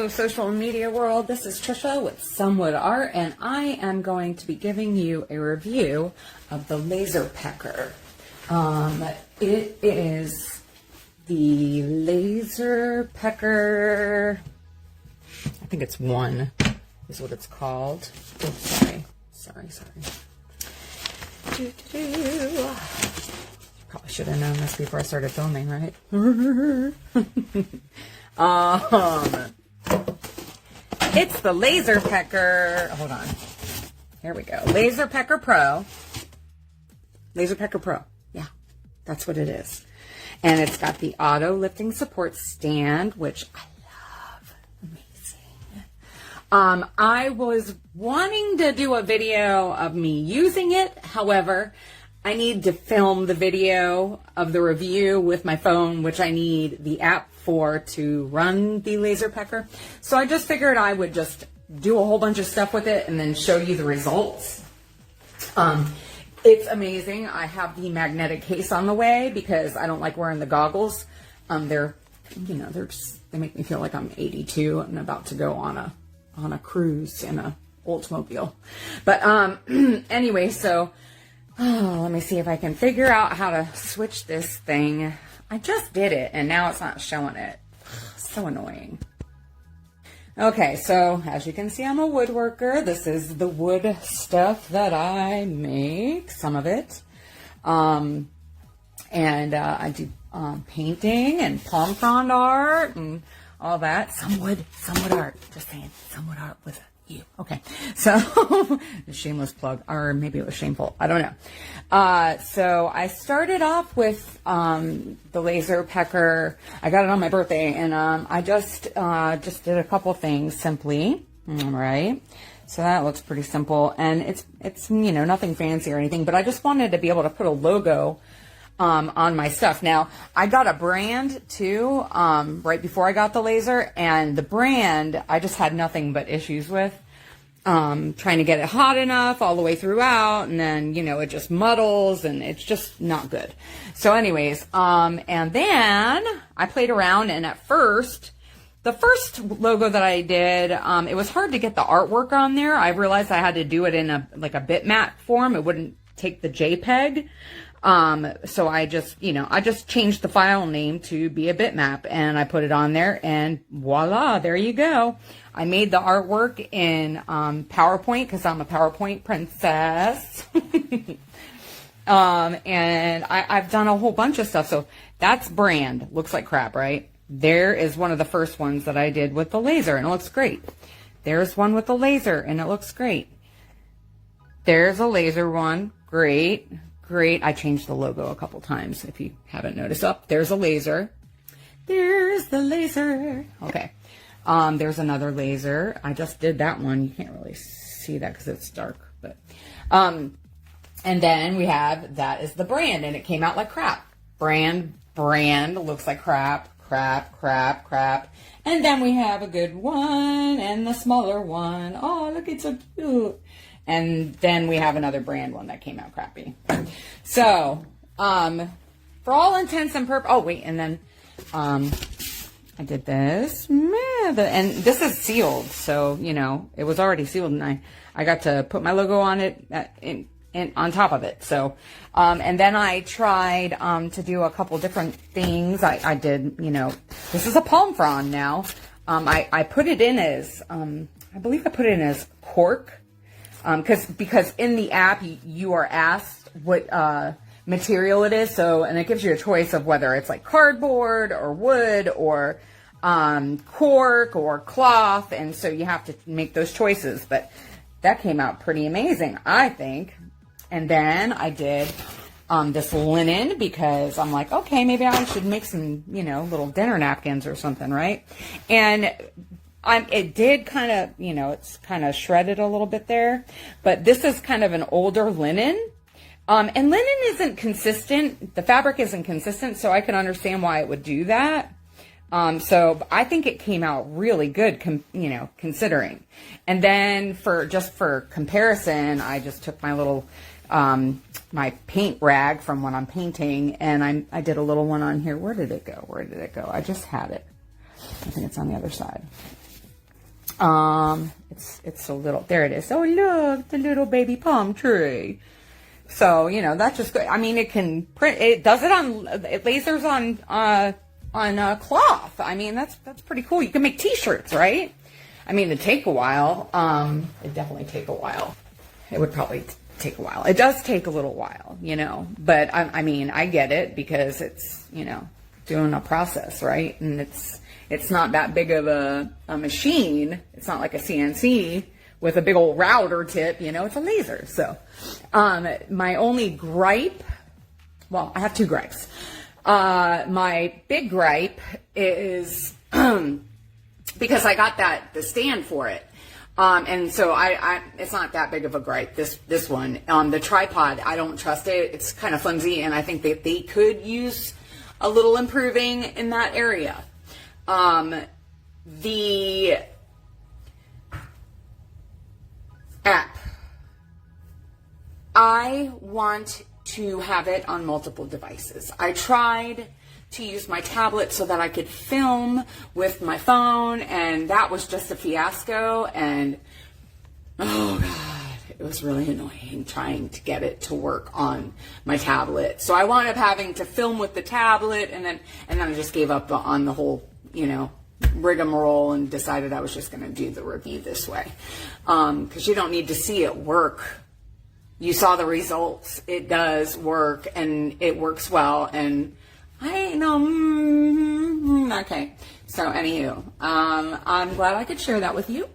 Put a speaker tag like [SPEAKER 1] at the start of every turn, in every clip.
[SPEAKER 1] Hello, social media world. This is Trisha with Some Wood Art, and I am going to be giving you a review of the LaserPecker. It is the LaserPecker, I think it's 1 is what it's called. Oh, sorry. Probably should have known this before I started filming, right? It's the LaserPecker. Hold on. Here we go. LaserPecker Pro. LaserPecker Pro. Yeah, that's what it is. And it's got the auto lifting support stand, which I love. Amazing. I was wanting to do a video of me using it. However, I need to film the video of the review with my phone, which I need the app for to run the LaserPecker. So I just figured I would just do a whole bunch of stuff with it and then show you the results. It's amazing. I have the magnetic case on the way because I don't like wearing the goggles. They make me feel like I'm 82 and about to go on a cruise in a Oldsmobile. But anyway, so let me see if I can figure out how to switch this thing. I just did it and now it's not showing it. So annoying. Okay, so as you can see, I'm a woodworker. This is the wood stuff that I make, some of it. And I do painting and palm frond art and all that. Some wood art. Just saying, some wood art with you. Okay, so shameless plug, or maybe it was shameful. I don't know. So I started off with the LaserPecker. I got it on my birthday, and I just did a couple things simply. All right. So that looks pretty simple, and it's nothing fancy or anything, but I just wanted to be able to put a logo on my stuff. Now, I got a brand too, right before I got the laser, and the brand I just had nothing but issues with, trying to get it hot enough all the way throughout, and then, it just muddles, and it's just not good. So anyways, and then I played around, and at first, the first logo that I did, it was hard to get the artwork on there. I realized I had to do it in a bitmap form. It wouldn't take the JPEG. So I just changed the file name to be a bitmap, and I put it on there, and voila, there you go. I made the artwork in PowerPoint because I'm a PowerPoint princess. And I've done a whole bunch of stuff. So that's brand. Looks like crap, right? There is one of the first ones that I did with the laser, and it looks great. There's one with the laser, and it looks great. There's a laser one. Great. I changed the logo a couple times, if you haven't noticed. Oh, there's a laser. There's the laser. Okay. There's another laser. I just did that one. You can't really see that because it's dark. But, and then we have, that is the brand, and it came out like crap. Brand, looks like crap. And then we have a good one and the smaller one. Oh, look, it's so cute. And then we have another brand one that came out crappy. So, for all intents and purposes, oh wait, and then, I did this, and this is sealed. So, it was already sealed, and I got to put my logo on it, on top of it. So, and then I tried, to do a couple different things. I did, this is a palm frond now. I put it in as, I believe I put it in as cork. Because in the app you are asked what material it is, and it gives you a choice of whether it's like cardboard or wood or cork or cloth, and so you have to make those choices. But that came out pretty amazing, I think. And then I did this linen because I'm like, okay, maybe I should make some little dinner napkins or something, right? And it did kind of, it's kind of shredded a little bit there, but this is kind of an older linen. And linen isn't consistent. The fabric isn't consistent, so I can understand why it would do that. So I think it came out really good, considering. And then for comparison, I just took my little, my paint rag from when I'm painting, and I did a little one on here. Where did it go? I just had it. I think it's on the other side. It's a little, there it is. Oh, look, the little baby palm tree. So, you know, that's just good. I mean, it can print, it does it on, it lasers on cloth. I mean, that's pretty cool. You can make t-shirts, right? I mean, it'd take a while. It'd definitely take a while. It would probably take a while. It does take a little while, you know, but I mean, I get it because it's, you know, doing a process, right? And it's not that big of a machine. It's not like a CNC with a big old router tip, you know, it's a laser. So, my only gripe, well, I have two gripes. My big gripe is, because I got the stand for it. And so it's not that big of a gripe, this one. The tripod, I don't trust it. It's kind of flimsy, and I think that they could use a little improving in that area. The app, I want to have it on multiple devices. I tried to use my tablet so that I could film with my phone, and that was just a fiasco. And oh god, it was really annoying trying to get it to work on my tablet. So I wound up having to film with the tablet, and then I just gave up on the whole, you know, rigmarole and decided I was just going to do the review this way, because you don't need to see it work. You saw the results. It does work, and it works well, and I know. Okay. So, anywho, I'm glad I could share that with you.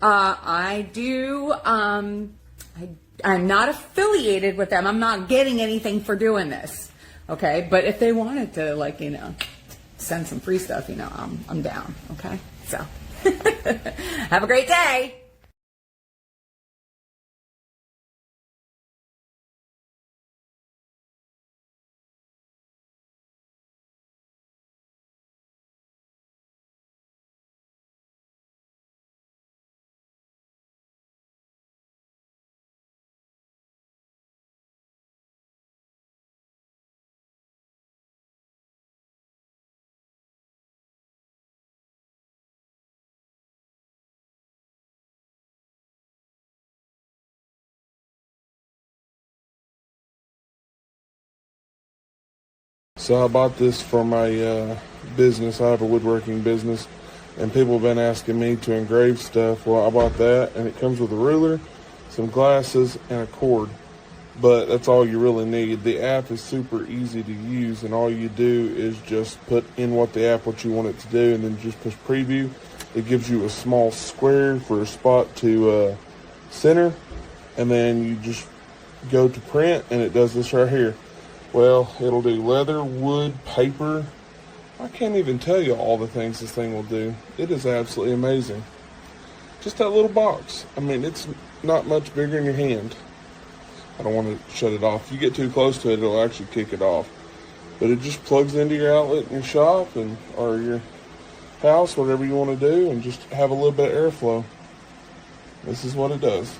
[SPEAKER 1] I do. I'm not affiliated with them. I'm not getting anything for doing this. Okay. But if they wanted to, like, you know, send some free stuff, you know, I'm down. Okay. So, have a great day.
[SPEAKER 2] So I bought this for my business. I have a woodworking business, and people have been asking me to engrave stuff. Well, I bought that, and it comes with a ruler, some glasses, and a cord. But that's all you really need. The app is super easy to use, and all you do is just put in what you want it to do, and then just push preview. It gives you a small square for a spot to center, and then you just go to print, and it does this right here. Well, it'll do leather, wood, paper. I can't even tell you all the things this thing will do. It is absolutely amazing. Just that little box. I mean, it's not much bigger in your hand. I don't want to shut it off. If you get too close to it, it'll actually kick it off. But it just plugs into your outlet in your shop or your house, whatever you want to do, and just have a little bit of airflow. This is what it does.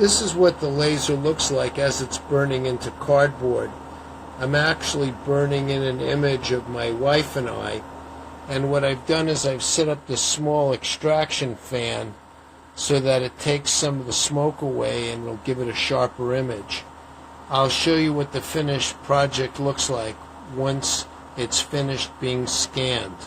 [SPEAKER 3] This is what the laser looks like as it's burning into cardboard. I'm actually burning in an image of my wife and I, and what I've done is I've set up this small extraction fan so that it takes some of the smoke away and will give it a sharper image. I'll show you what the finished project looks like once it's finished being scanned.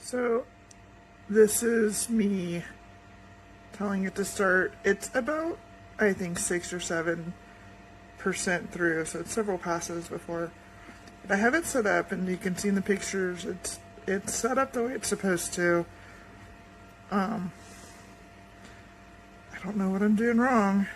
[SPEAKER 4] So this is me telling it to start. It's about, I think, 6 or 7% through, so it's several passes before. But I have it set up, and you can see in the pictures, it's set up the way it's supposed to. I don't know what I'm doing wrong.